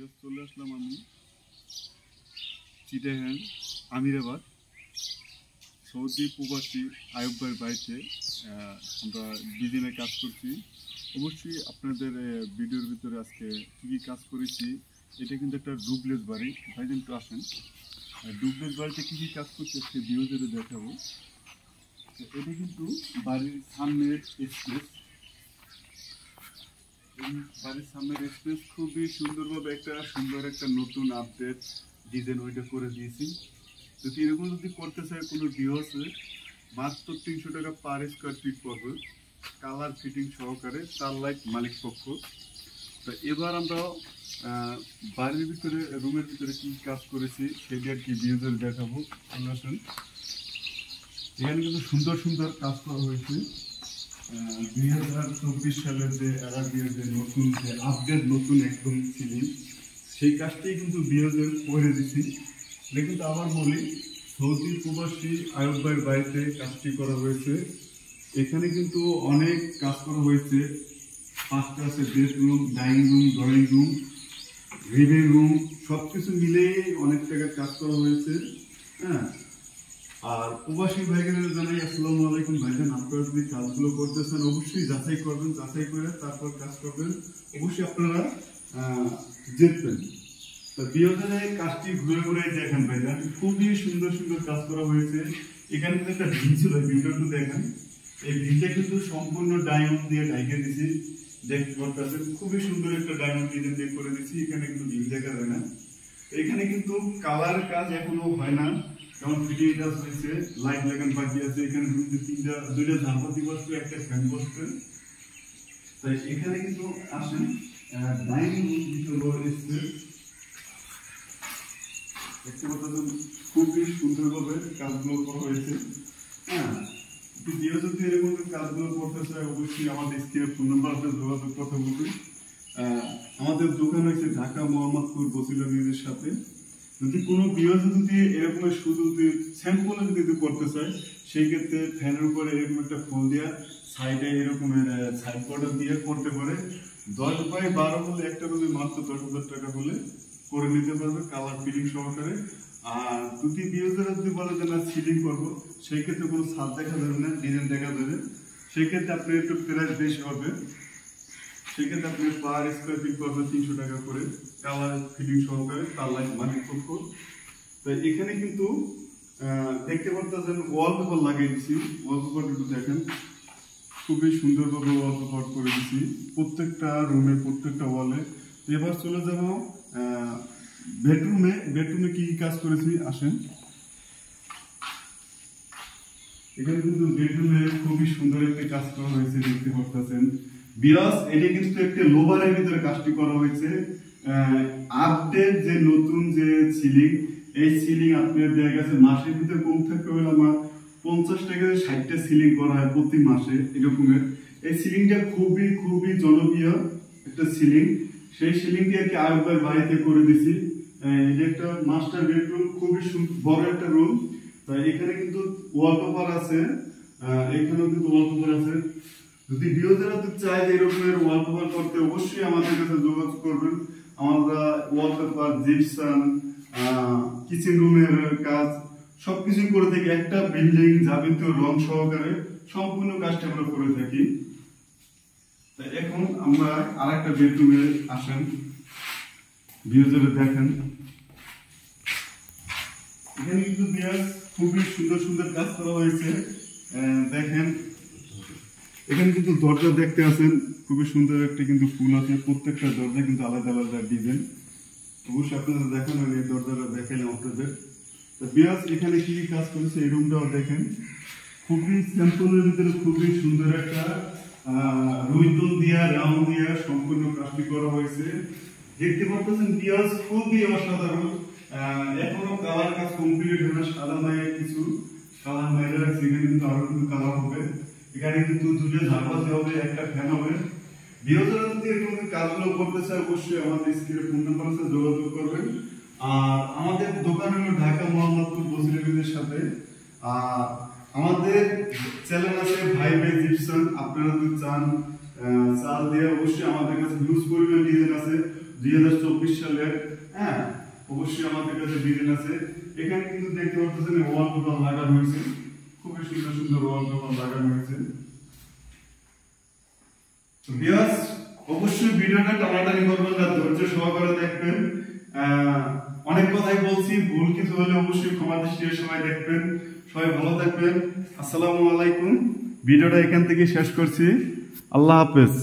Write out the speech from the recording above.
বিয়স চলে আসলাম আমি চিটাগাং আমিরাবাদ সৌদি প্রবাসী আয়ুব ভাইয়ের বাড়িতে আমরা ডিজাইনে কাজ করছি। অবশ্যই আপনাদের ভিডিওর ভিতরে আজকে কী কী কাজ করেছি, এটা কিন্তু একটা ডুপ্লেস বাড়ি। ভাই কিন্তু আসেন, ডুপ্লেস বাড়িতে কী কী কাজ করছি আজকে ভিডিওতে দেখাবো। এটা কিন্তু বাড়ির সামনের স্পেস, বাড়ির সামনের স্পেস খুবই সুন্দরভাবে সুন্দর একটা নতুন আপডেট ডিজাইন ওইটা করে দিয়েছি। যদি এরকম যদি করতে চায় কোনো ভিউয়ার্সে মাত্র 300 টাকা পার স্কোয়ার ফিট পড়বে, কালার ফিটিং সহকারে, স্টারলাইট মালিক পক্ষ। তো এবার আমরা বাড়ির ভিতরে রুমের ভিতরে কি কাজ করেছি সেটা আর কি ভিউয়ার্সদের দেখাবো। আসুন, এখানে কিন্তু সুন্দর সুন্দর কাজ করা হয়েছে। 2024 সালের যে আরাবিয়ার যে নতুন যে আপডেট নতুন একদম সিলিং, সেই কাজটাই কিন্তু ভিউয়ার্সদের করে দিচ্ছি। এটা কিন্তু আবার বলি, সৌদি প্রবাসী আয়ুব ভাইয়ের বাড়িতে কাজটি করা হয়েছে। এখানে কিন্তু অনেক কাজ করা হয়েছে। 5টা আছে bedroom, dining room, drawing room, living room, সব কিছু মিলে অনেক টাকার কাজ করা হয়েছে। হ্যাঁ, আর প্রবাসী ভাইদের জানাই আসসালামু আলাইকুম। ভাইজান, আপনারা যদি কাজগুলো করতেছেন অবশ্যই যাচাই করবেন, যাচাই করে তারপর কাজ করবেন। অবশ্যই আপনারা জিতবেন। তো বিয়োজনের কাজটি ঘুরে ঘুরে দেখেন ভাইজান, খুবই সুন্দর সুন্দর কাজ করা হয়েছে। এখানে কিন্তু একটা ভিন ছিল, ভিনটা একটু দেখেন। এই ভিনটা কিন্তু সম্পূর্ণ ডায়মন্ড দিয়ে ঢাইকে দিয়েছি, দেখতে পাচ্ছেন। খুবই সুন্দর একটা ডায়মন্ড ডিজাইন দিয়ে করে দিয়েছি। এখানে কিন্তু ভিন দেখা যায় না। এখানে কিন্তু কালার কাজ এখনো হয় না, যেমন ফিটিং কাজ হয়েছে, লাইট লাগান বাকি আছে। এখানে কিন্তু 2টা ঝাড়পাতি বসবে, একটা ফ্যান বসবে। তাই এখানে কিন্তু আসেন, ডাইনিং রুম ভিতরে স্পেস দেখতে পাচ্ছেন, খুবই সুন্দরভাবে কাজগুলো করা হয়েছে। হ্যাঁ, যদি এরকম কাজগুলো করতে চাই অবশ্যই আমাদের স্ক্রিনে ফোন নাম্বার আছে, যোগাযোগ কথা বলবেন। আমাদের দোকান হয়েছে ঢাকা মোহাম্মদপুর বসিলার সাথে। যদি কোনো ভিউয়ার্স যদি এরকম শুধু স্যাম্পল যদি করতে চায়, সেই ক্ষেত্রে ফ্যানের উপরে এরকম একটা ফুল দেওয়া, সাইডে এরকমের সাইড বর্ডার দিয়ে করতে পারে। 10 বাই 12 হলে একটা রুমে মাত্র 10,000 টাকা হলে করে নিতে পারবে, কালার ফিটিং সহকারে। আর যদি ভিউয়ার্সরা যদি বলে যে না সিলিং করবো, সেই ক্ষেত্রে কোনো ছাদ দেখা যাবে না, ডিজাইন দেখা যাবে। সেই ক্ষেত্রে আপনার একটু প্রাইস বেশি হবে। সেক্ষেত্রে আপনি পার স্কোয়ার ফিট করবেন 300 টাকা করে, কালার ফিটিং সহকারে, স্টারলাইট মালিক পক্ষ। তো এখানে কিন্তু দেখতে পাচ্ছেন ওয়ালপেপার লাগিয়ে দিচ্ছি। ওয়ালপেপার একটু দেখেন, খুবই সুন্দরভাবে ওয়ালপেপার করে দিচ্ছি প্রত্যেকটা রুমে, প্রত্যেকটা ওয়ালে। এবার চলে যাব বেডরুমে। বেডরুমে কি কি কাজ করেছি আসেন। এখানে কিন্তু বেডরুমে খুবই সুন্দর একটা কাজ করা হয়েছে, দেখতে পাচ্ছেন। বিরাজ এটা কিন্তু একটা লোবারের ভিতরে কাজটি করা হয়েছে। আপডেট যে নতুন যে সিলিং, এই সিলিং আপনার দেয়া গেছে মাসের ভিতরে কম থাকতে হলে আমার 50 টাকা 60টা সিলিং করা হয় প্রতি মাসে এরকমের। এই সিলিংটা খুবই খুবই জনপ্রিয় একটা সিলিং। সেই সিলিংটি আর কি আয়ুব ভাই বাড়িতে করে দিছি। এটা একটা মাস্টার বেডরুম, খুবই বড় একটা রুম। তাই এখানে কিন্তু ওয়ালপেপার আছে, এখানেও কিন্তু ওয়ালপেপার আছে। যদি ভিউয়ার্সরা চায় যে এরকমের ওয়ালপেপার করতে, অবশ্যই আমাদের কাছে যোগাযোগ করবেন। আমরা ওয়ালপেপার, জিপসাম, কিচেন রুমের কাজ সবকিছু করে থাকি। একটা বিল্ডিং যাবতীয় রং সহকারে সম্পূর্ণ কাজটা আমরা করে থাকি। তাই এখন আমরা আরেকটা বেডরুমে আসেন, ভিউয়ার্সরা দেখেন। এখানে কিন্তু ভিউয়ার্স খুবই সুন্দর সুন্দর কাজ করা হয়েছে, দেখেন। এখানে কিন্তু দরজা দেখতে আছেন, খুবই সুন্দর একটা কিন্তু ফুল আছে। প্রত্যেকটা দরজা কিন্তু আলাদা আলাদা ডিজাইন। অবশ্যই আপনারা দেখেন, আমি এই দরজাটা দেখাইলাম আপনাদের। তো ভিউয়ার্স এখানে কি কি কাজ করেছে এই রুমটাও দেখেন। খুবই স্যাম্পলের ভিতরে খুবই সুন্দর একটা রুইতল দিয়া, রাউন্ড দিয়া সম্পূর্ণ কাজটি করা হয়েছে। দেখতে পাচ্ছেন ভিউয়ার্স, খুবই অসাধারণ। এখনো কালার কাজ কমপ্লিট হয় না, সাদা মায়ের কিছু কালার মায়ের রাখছে। এখানে কিন্তু আরো কিন্তু কালার হবে। এখানে কিন্তু 2টা ঝাড়বাতি হবে, একটা ফ্যান হবে। ভিউয়ার্সরা যদি এরকম কাজগুলো করতে চায় অবশ্যই আমাদের স্ক্রিনে ফোন নাম্বার আছে, যোগাযোগ করবেন। আর আমাদের দোকান হলো ঢাকা মোহাম্মদপুর বসিলার সাথে। আর আমাদের চ্যানেল আছে ভাই ভাই জিপসাম। আপনারা যদি চান চাল দিয়ে অবশ্যই আমাদের কাছে হিউজ পরিমাণ ডিজাইন আছে। 2024 সালের। হ্যাঁ, অবশ্যই আমাদের কাছে ডিজাইন আছে। এখানে কিন্তু দেখতে পাচ্ছেন ওয়াল পেপার লাগানো হয়েছে, খুবই সুন্দর সুন্দর ওয়াল পেপার লাগানো হয়েছে। ভিউয়ার্স, অবশ্যই ভিডিওটা টানাটানি করবেন না, ধৈর্য সহকারে দেখবেন। অনেক কথাই বলছি, ভুল কিছু হলে অবশ্যই ক্ষমা দৃষ্টিতে সবাই দেখবেন। সবাই ভালো থাকবেন। আসসালামু আলাইকুম। ভিডিওটা এখান থেকে শেষ করছি। আল্লাহ হাফেজ।